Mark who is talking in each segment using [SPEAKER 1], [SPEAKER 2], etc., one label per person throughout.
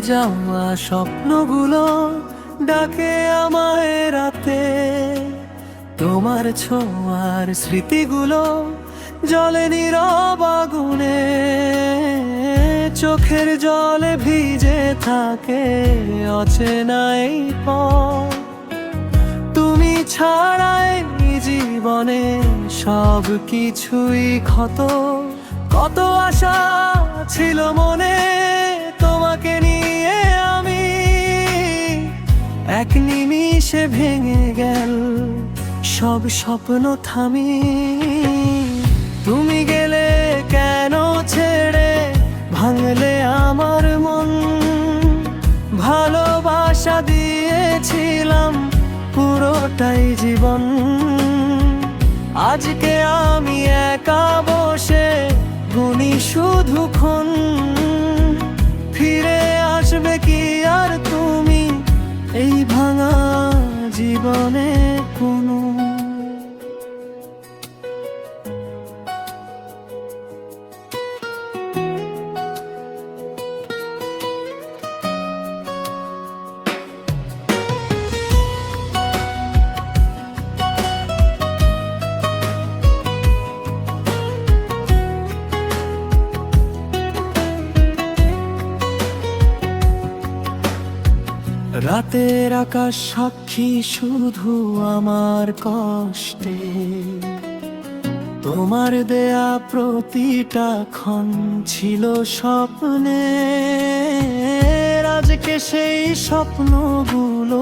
[SPEAKER 1] যাওয়া স্বপ্নগুলো ডাকে আমায় রাতে, তোমার ছোঁয়ার স্মৃতিগুলো জলে নীরব আগুনে, চোখের জলে ভিজে থাকে অচেনাই পথ। তুমি ছাড়াই জীবনে সব কিছুই ক্ষত, কত আশা ছিল মনে তোমাকে নিয়ে আমি, এক নিমিষে ভেঙে গেল সব স্বপ্ন থামি। তুমি গেলে কেন ছেড়ে ভাঙলে আমার মন, ভালোবাসা দিয়েছিলাম পুরোটাই জীবন। আজকে আমি একা বসে গুনি শুধুক্ষণ, ফিরে আসবে কি আর তুমি এই ভাঙা জীবনে কোনো? রাতের আকাশ সাক্ষী শুধু আমার কষ্টে, তোমার দেয়া প্রতিটা ক্ষণ ছিল স্বপ্নে। আজকে সেই স্বপ্নগুলো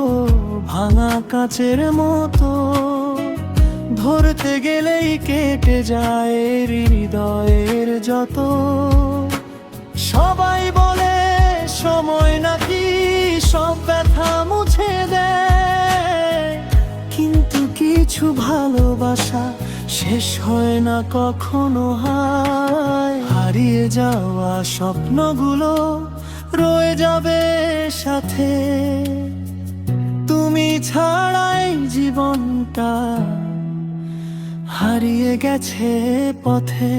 [SPEAKER 1] ভাঙা কাচের মতো, ধরতে গেলেই কেটে যায় হৃদয়ের যত। সবাই বলে সময় নাকি সব ব্যথা মুছে দেয়, কিন্তু কিছু ভালোবাসা শেষ হয় না কখনো। হারিয়ে যাওয়া স্বপ্নগুলো রয়ে যাবে সাথে, তুমি ছাড়াই জীবনটা হারিয়ে গেছে পথে।